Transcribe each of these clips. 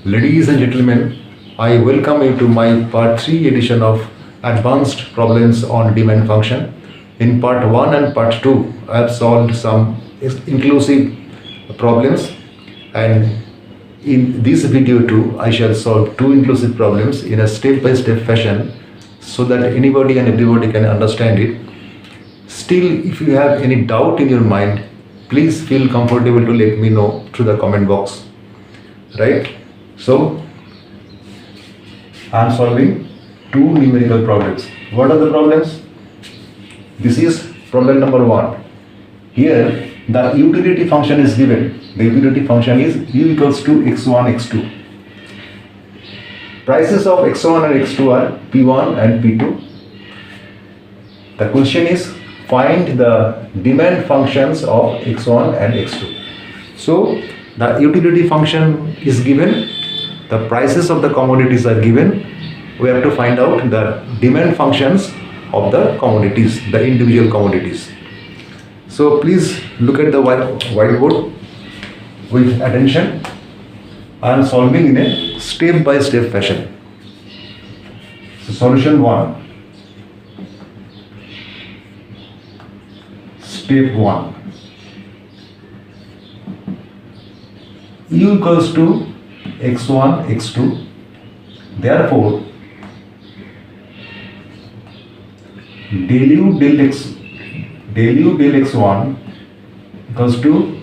Ladies and gentlemen, I welcome you to my part 3 edition of Advanced Problems on Demand Function. In part 1 and part 2, I have solved some inclusive problems, and in this video too, I shall solve 2 inclusive problems in a step-by-step fashion so that anybody and everybody can understand it. Still, if you have any doubt in your mind, please feel comfortable to let me know through the comment box. Right? So, I am solving 2 numerical problems. What are the problems? This is problem number 1. Here, the utility function is given. The utility function is u equals to x1, x2. Prices of x1 and x2 are p1 and p2. The question is, find the demand functions of x1 and x2. So, the utility function is given, the prices of the commodities are given. We have to find out the demand functions of the commodities, the individual commodities. So please look at the whiteboard with attention. I am solving in a step-by-step fashion. So solution 1. Step 1. U equals to x1, x2. Therefore, del u del x1 equals to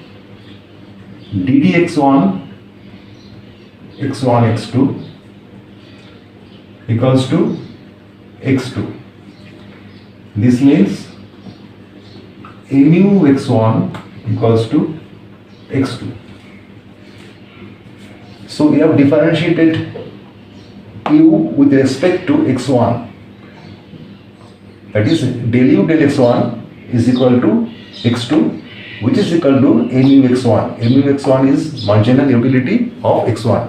dd x1, x2 equals to x2. This means mu x1 equals to x2. So we have differentiated u with respect to x1. That is, del u del x1 is equal to x2, which is equal to mu x1. Mu x1 is marginal utility of x1.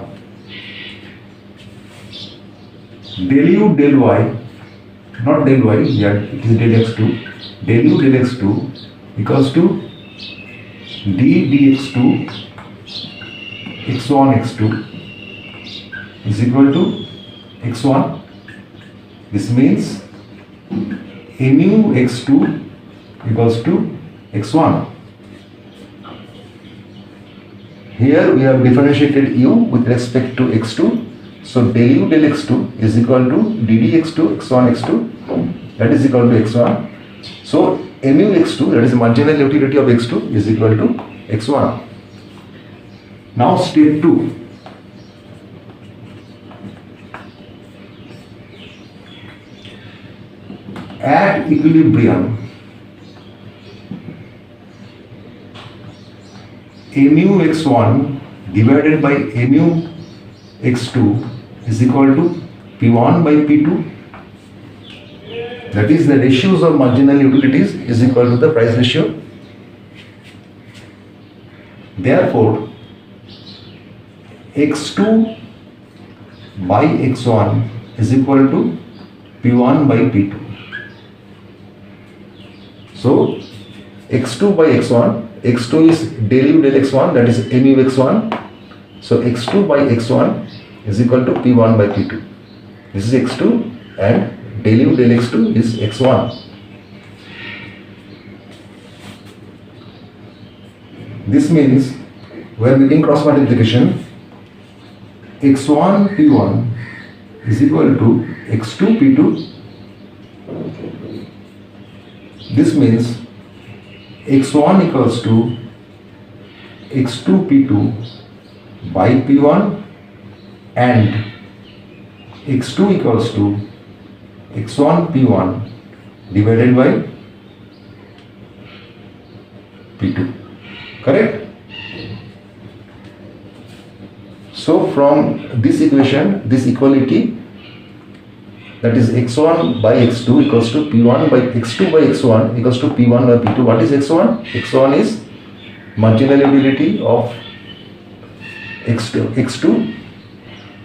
Del u del y, not del y, here it is del x2. Del u del x2 equals to d dx2 x1 x2 is equal to x1. This means mu x2 equals to x1. Here we have differentiated u with respect to x2. So del u del x2 is equal to dd x2 x1 x2, that is equal to x1. So mu x2, that is marginal utility of x2, is equal to x1. Now step 2. At equilibrium, mu x1 divided by mu x2 is equal to p1 by p2. That is, the ratios of marginal utilities is equal to the price ratio. Therefore, x2 by x1 is equal to p1 by p2. So x2 by x1, x2 is del u del x1, that is mu x1. So x2 by x1 is equal to p1 by p2. This is x2 and del u del x2 is x1. This means we are making cross multiplication. x1 p1 is equal to x2 p2. This means x1 equals to x2 p2 by p1 and x2 equals to x1 p1 divided by p2. Correct? So from this equation, this equality, that is x1 by x2 equals to p1 by x2 by x1 equals to p1 by p2. What is x1? x1 is marginal utility of x2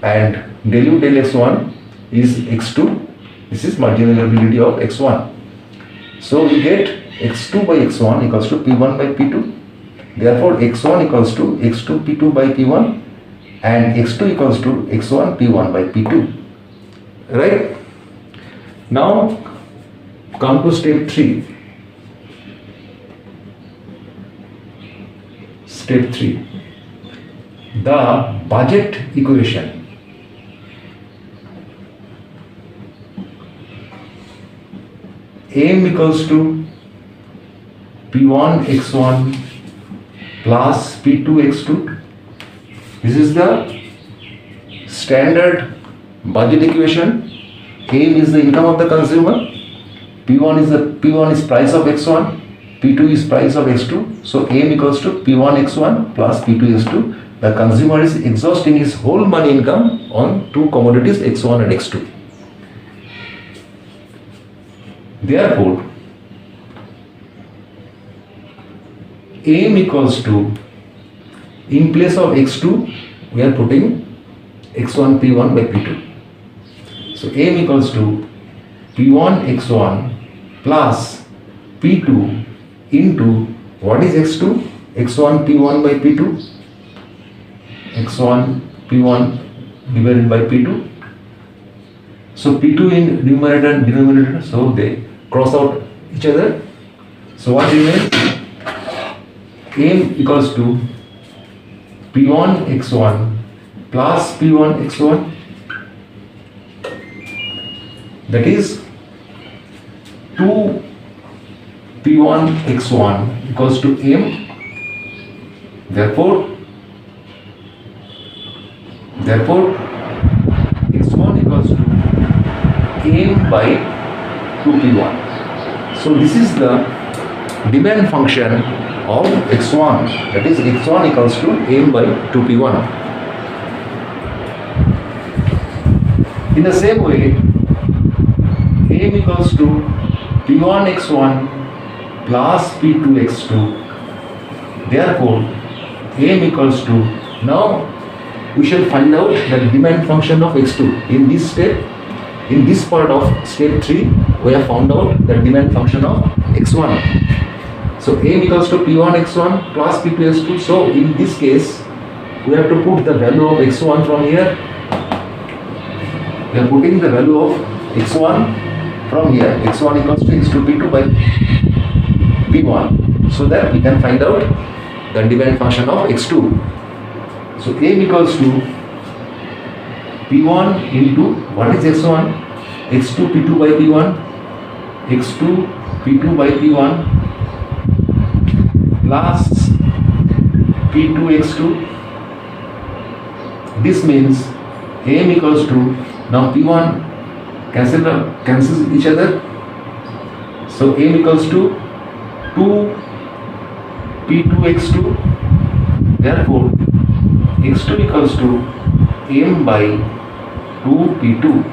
and del u del x1 is x2. This is marginal utility of x1. So we get x2 by x1 equals to p1 by p2. Therefore x1 equals to x2 p2 by p1 and x2 equals to x1 p1 by p2. Right? Now come to step 3. Step 3. The budget equation. M equals to P1 x1 plus P2 x2. This is the standard budget equation. M is the income of the consumer. P1 is price of x1. P2 is price of x2. So M equals to P1 x1 plus P2 x2. The consumer is exhausting his whole money income on two commodities x1 and x2. Therefore, M equals to, in place of x2, we are putting x1 p1 by p2. So M equals to p1 x1 plus p2 into, what is x2? x1 p1 by p2. x1 p1 divided by p2. So p2 in numerator and denominator, so they cross out each other. So what remains? M equals to p1 x1 plus p1 x1, that is 2 p1 x1 equals to M. Therefore x1 equals to M by 2p1. So this is the demand function of x1, that is x1 equals to M by 2p1. In the same way, M equals to p1 x1 plus p2 x2. Therefore M equals to, now we shall find out the demand function of x2. In this step, in this part of step 3, we have found out the demand function of x1. So M equals to p1 x1 plus p2 x2. So in this case, we have to put the value of x1 from here. We are putting the value of x1 from here. x1 equals to x2 p2 by p1, so that we can find out the demand function of x2. So M equals to P1 into, what is x1? x2 P2 by P1, x2 P2 by P1 plus P2 x2. This means M equals to, now P1 cancels each other. So M equals to 2 P2 x2. Therefore x2 equals to M by 2p2.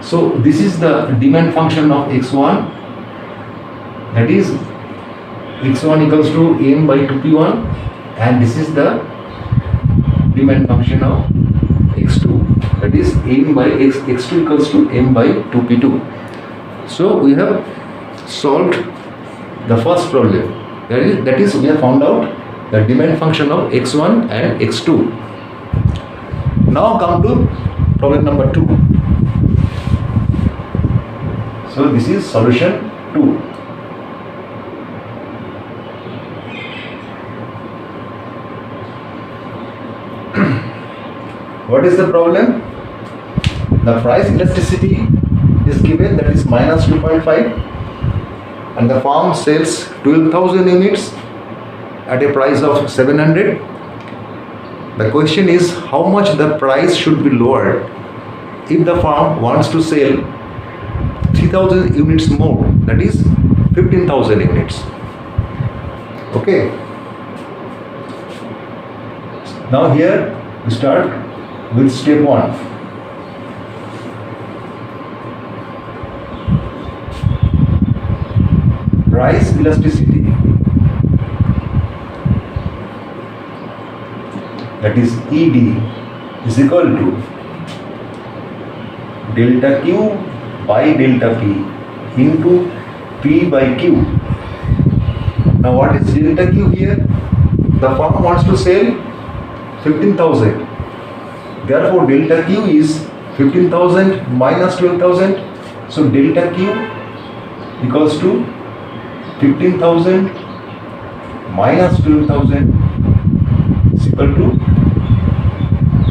So this is the demand function of x1, that is x1 equals to M by 2p1, and this is the demand function of x2, that is M by x2 equals to M by 2p2. So we have solved the first problem, that is we have found out the demand function of x1 and x2. Now come to problem number 2. So this is solution 2. What is the problem? The price elasticity is given, that is minus 2.5, and the firm sells 12,000 units at a price of 700. The question is how much the price should be lowered if the firm wants to sell 3,000 units more, that is 15,000 units. Okay. Now here we start with step 1. Price elasticity, that is ED, is equal to delta Q by delta P into P by Q. Now what is delta Q here? The firm wants to sell 15,000. Therefore, delta Q is 15,000 minus 12,000. So delta Q equals to 15,000 minus 12,000 is equal to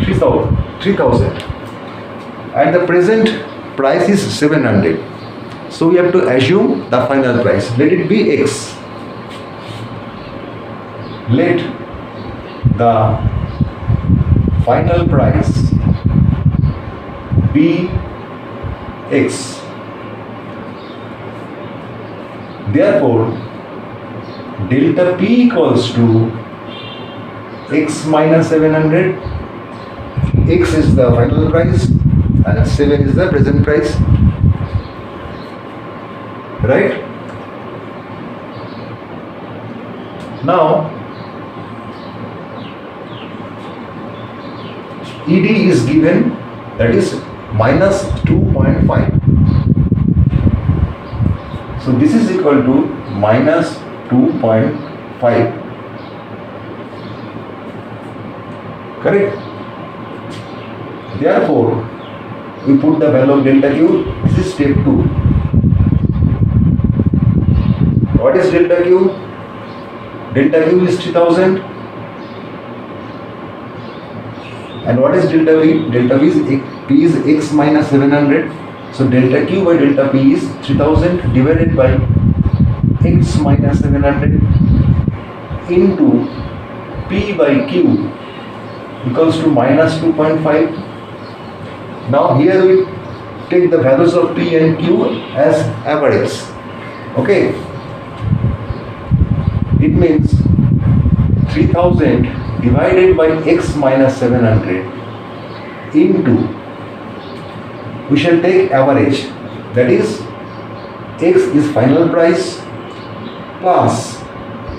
3,000. And the present price is 700. So we have to assume the final price. Let it be X. Let the final price be X. Therefore, delta P equals to X minus 700. X is the final price and 7 is the present price. Right? Now, ED is given, that is minus 2.5. So this is equal to minus 2.5. Correct? Therefore, we put the value of delta Q. This is step 2. What is delta Q? Delta Q is 3000. And what is delta V? Delta V is P is X minus 700. So delta Q by delta P is 3000 divided by X minus 700 into P by Q equals to minus 2.5. Now here we take the values of P and Q as average. Okay. It means 3000 divided by X minus 700 into, we shall take average, that is X is final price plus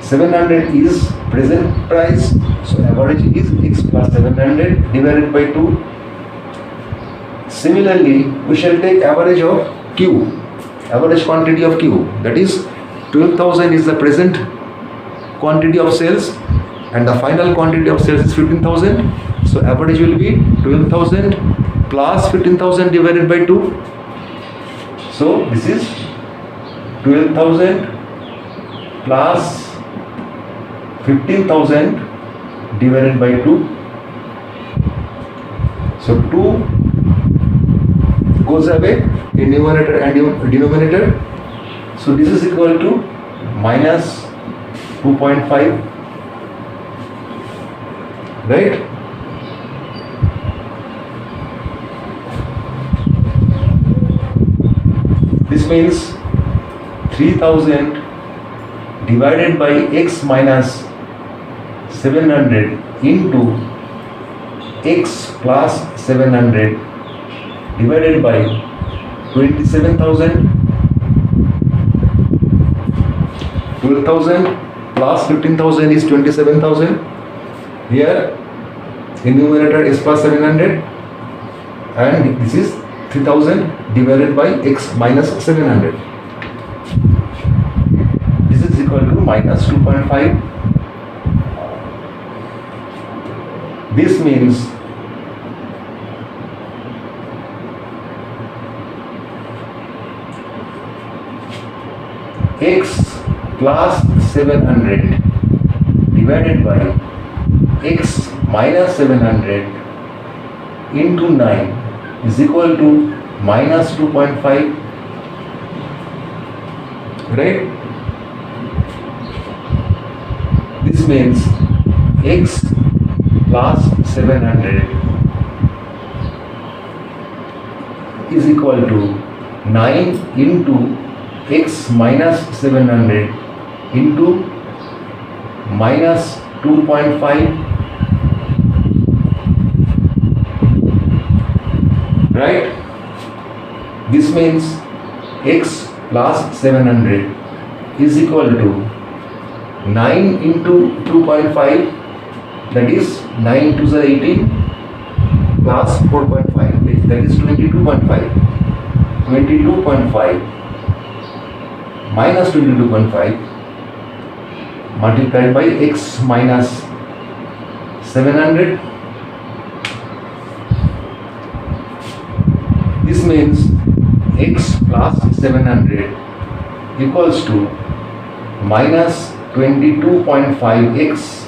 700 is present price, so average is X plus 700 divided by 2. Similarly, we shall take average of Q, average quantity of Q, that is 12,000 is the present quantity of sales and the final quantity of sales is 15,000. So average will be 12,000 plus 15,000 divided by 2. So this is 12,000 plus 15,000 divided by 2. So 2 goes away in numerator and denominator. So this is equal to minus 2.5. Right? This means 3000 divided by X minus 700 into X plus 700 divided by 27,000. 12,000 plus 15,000 is 27,000. Here in numerator is plus 700 and this is 3000 divided by X minus 700. This is equal to minus 2.5. This means X plus 700 divided by X minus 700 into 9 is equal to minus 2.5. Right? This means X plus 700 is equal to 9 into X minus 700 into minus 2.5. Right? This means X plus 700 is equal to 9 into 2.5, that is 9 to the 18 plus 4.5, that is 22.5. 22.5 minus 22.5 multiplied by X minus 700 x plus 700 equals to minus 22.5x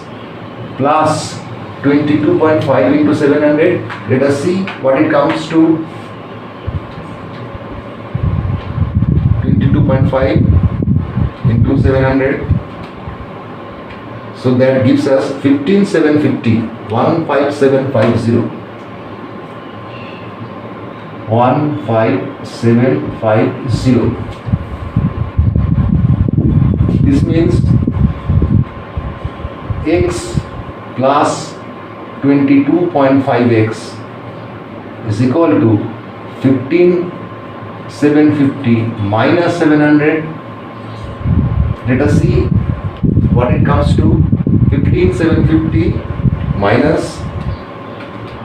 plus 22.5 into 700. Let us see what it comes to. 22.5 into 700. So that gives us 15,750. 15750. 15750. This means x plus 22.5x is equal to 15,750 minus 700. Let us see what it comes to. 15,750 minus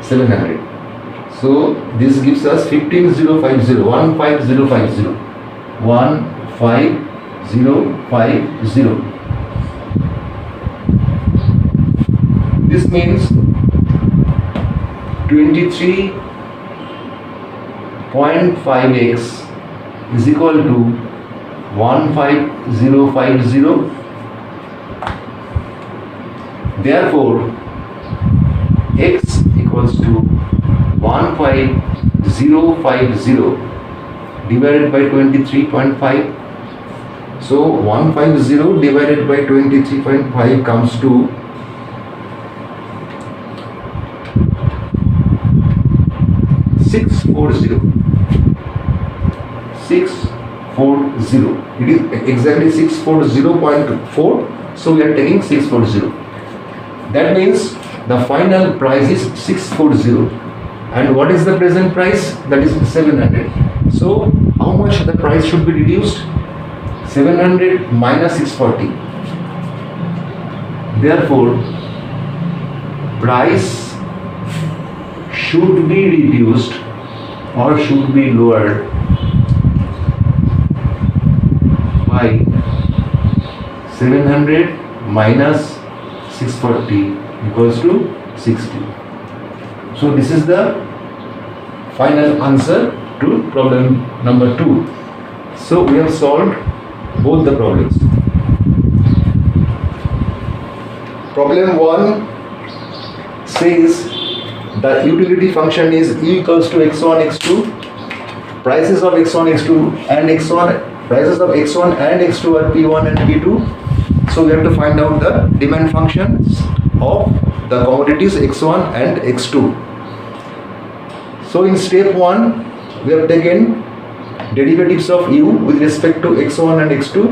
700. So this gives us 15,050. 15050. 15050. This means 23.5x is equal to 15050. Therefore, x equals to 15050 divided by 23.5. So 150 divided by 23.5 comes to 640. 640. It is exactly 640.4. So we are taking 640. That means the final price is 640. And what is the present price? That is 700. So how much the price should be reduced? 700 minus 640. Therefore, price should be reduced or should be lowered by 700 minus 640 equals to 60. So this is the final answer to problem number 2. So we have solved both the problems. Problem 1 says the utility function is E equals to x1, x2. Prices of x1, x2 and x1, prices of x1 and x2 are p1 and p2. So we have to find out the demand functions of the commodities x1 and x2. So in step 1, we have taken derivatives of u with respect to x1 and x2,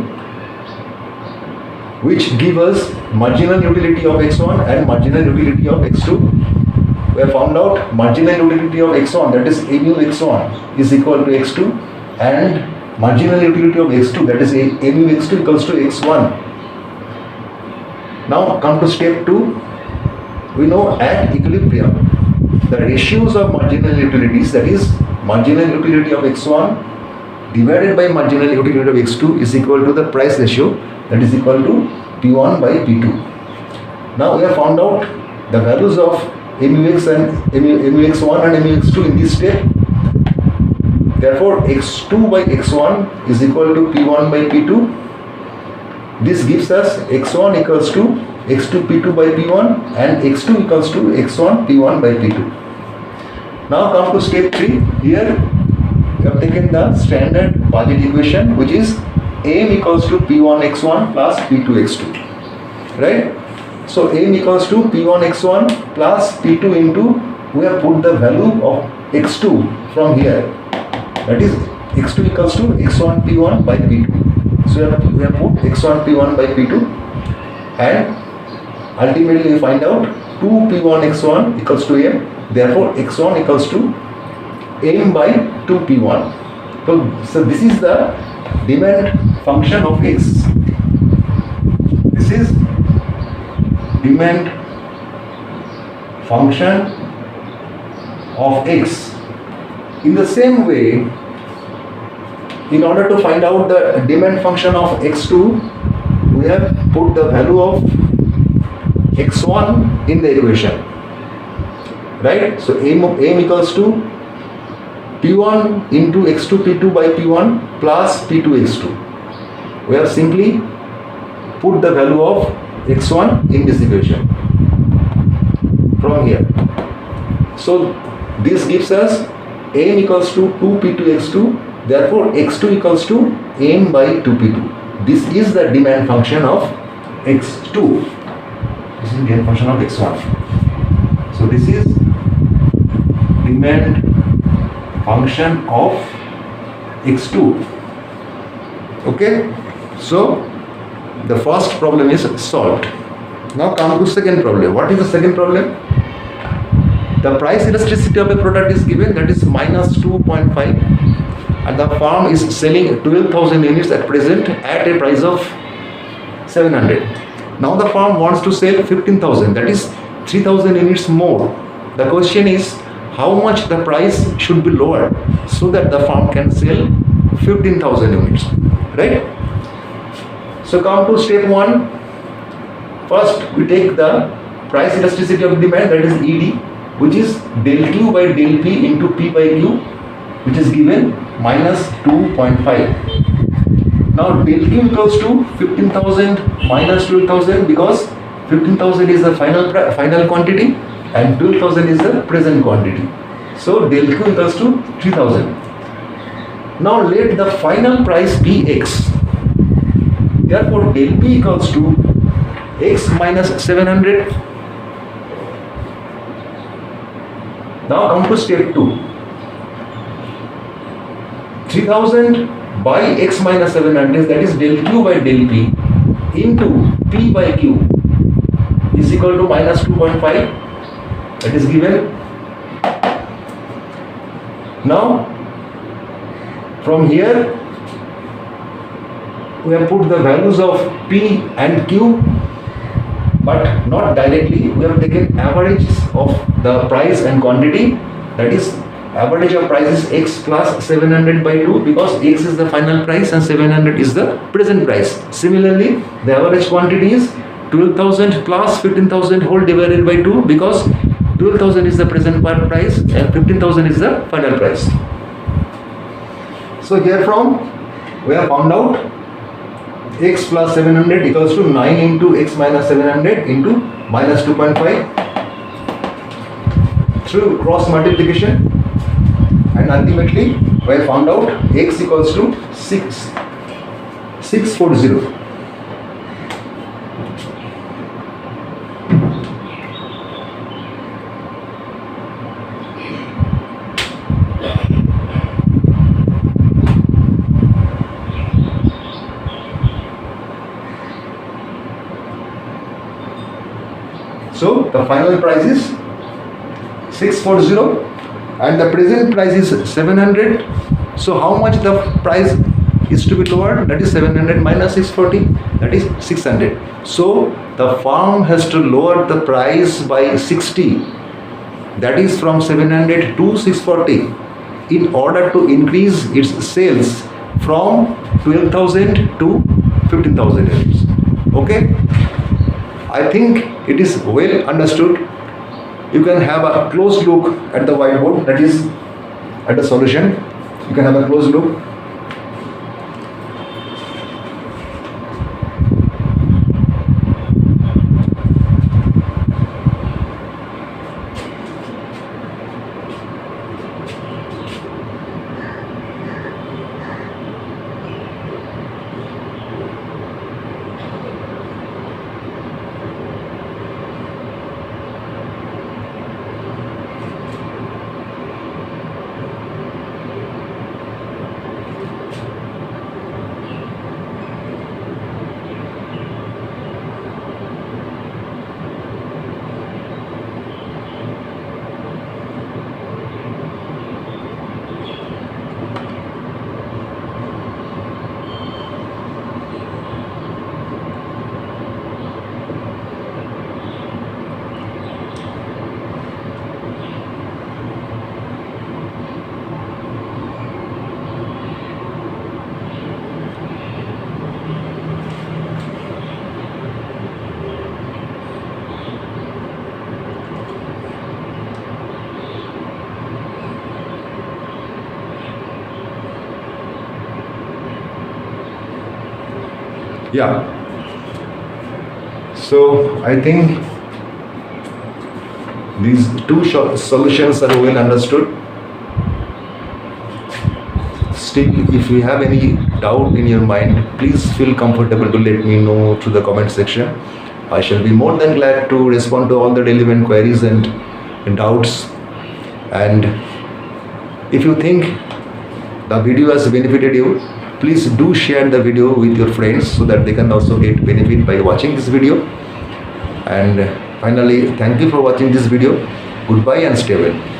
which give us marginal utility of x1 and marginal utility of x2. We have found out marginal utility of x1, that is mu x1 is equal to x2, and marginal utility of x2, that is mu x2 equals to x1. Now come to step 2. We know at equilibrium the ratios of marginal utilities, that is marginal utility of x1 divided by marginal utility of x2 is equal to the price ratio, that is equal to p1 by p2. Now we have found out the values of mux and mux1 and mux2 in this step. Therefore x2 by x1 is equal to p1 by p2. This gives us x1 equals to x2 p2 by p1 and x2 equals to x1 p1 by p2. Now come to step 3. Here we have taken the standard budget equation, which is m equals to p1 x1 plus p2 x2, right? So m equals to p1 x1 plus p2 into, we have put the value of x2 from here, that is x2 equals to x1 p1 by p2. So we have put x1 p1 by p2, and ultimately we find out 2 p1 x1 equals to m. Therefore x1 equals to m by 2 p1. So this is the demand function of x. This is demand function of x. In the same way, in order to find out the demand function of x2, we have put the value of x1 in the equation, right? So m equals to P1 into x2 P2 by P1 plus P2 x2. We have simply put the value of x1 in this equation from here. So this gives us n equals to 2p2 x2, therefore x2 equals to n by 2p2. This is the demand function of x2. This is the demand function of x1. So this is demand function of x2. Okay, so the first problem is solved. Now come to second problem. What is the second problem? The price elasticity of a product is given, that is minus 2.5, and the firm is selling 12,000 units at present at a price of 700. Now the firm wants to sell 15,000, that is 3,000 units more. The question is how much the price should be lowered so that the firm can sell 15,000 units, right? So come to step 1. First we take the price elasticity of demand, that is ED, which is del Q by del P into P by Q, which is given minus 2.5. Now del Q equals to 15,000 minus 12,000, because 15,000 is the final quantity and 12,000 is the present quantity. So del Q equals to 3,000. Now let the final price be X. Therefore del P equals to X minus 700. Now come to step 2. 3000 by x minus 700, that is del Q by del P into P by Q is equal to minus 2.5. That is given. Now from here we have put the values of P and Q, but not directly. We have taken averages of the price and quantity, that is average of price is x plus 700 by 2, because x is the final price and 700 is the present price. Similarly, the average quantity is 12,000 plus 15,000 whole divided by 2, because 12,000 is the present price and 15,000 is the final price. So herefrom we have found out x plus 700 equals to 9 into x minus 700 into minus 2.5 through cross multiplication, and ultimately we have found out x equals to 640. So the final price is 640 and the present price is 700. So how much the price is to be lowered? That is 700 minus 640, that is 600. So the firm has to lower the price by 60, that is from 700 to 640, in order to increase its sales from 12,000 to 15,000 units. Okay, I think it is well understood. You can have a close look at the whiteboard, that is at the solution. You can have a close look. Yeah. So I think these two solutions are well understood. Still, if you have any doubt in your mind, please feel comfortable to let me know through the comment section. I shall be more than glad to respond to all the relevant queries and doubts. And if you think the video has benefited you, please do share the video with your friends so that they can also get benefit by watching this video. And finally, thank you for watching this video. Goodbye and stay well.